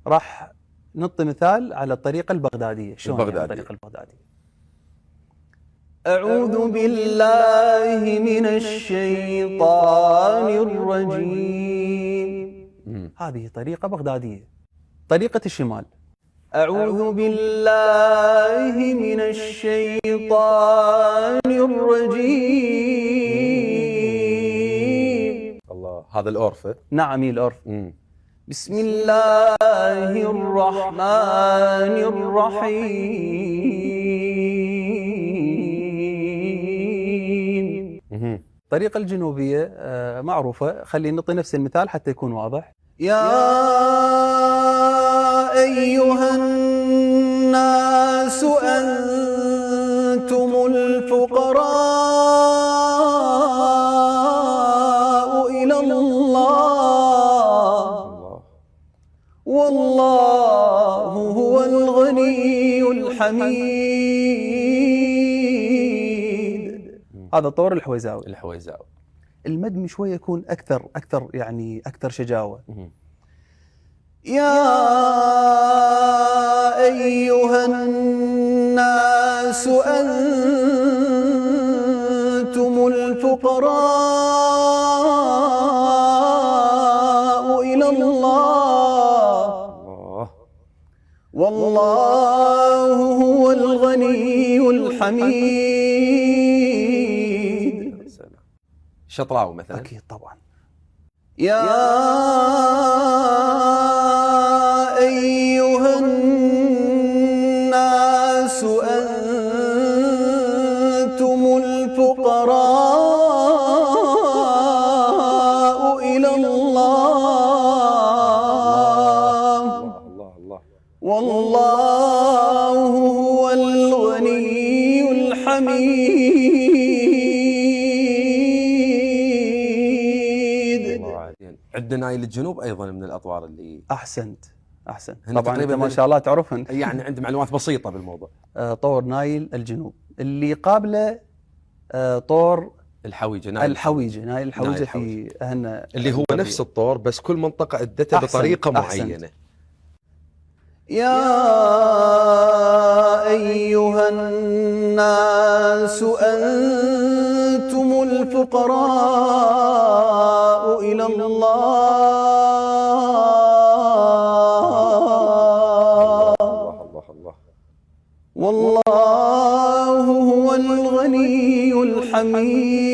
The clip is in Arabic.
راح نعطي مثال على الطريقة البغدادية. شلون يعني الطريقة البغدادية؟ أعوذ بالله من الشيطان الرجيم. هذه طريقة بغدادية. طريقة الشمال: أعوذ بالله من الشيطان الرجيم. الله، هذا الأورفة. نعم، الأورف. بسم الله الرحمن الرحيم. الطريقة الجنوبية معروفة، خلينا نعطي نفس المثال حتى يكون واضح. يا أيها الناس أنتم الفقراء إلى الله والله هو الغني الحميد. هذا طور الحويزاوي. المد شوية يكون أكثر يعني أكثر شجاوة. يا أيها الناس أنتم الفقراء إلى الله والله هو الغني الحميد. شطراوي مثلا. أكيد طبعا. يا أيها الناس أنتم الفقراء إلى الله والله هو الغني الحميد. عندنا نايل الجنوب أيضا من الأطوار اللي أحسنت. طبعا أنت ما شاء الله تعرفهن. يعني عندي معلومات بسيطة بالموضوع. طور نايل الجنوب اللي قابله طور الحويجة. نايل الحويجة في أهلنا، اللي هو نفس الطور بس كل منطقة أدتها بطريقة معينة. يا أيها الناس أنتم الفقراء إلى الله والله هو الغني الحميد.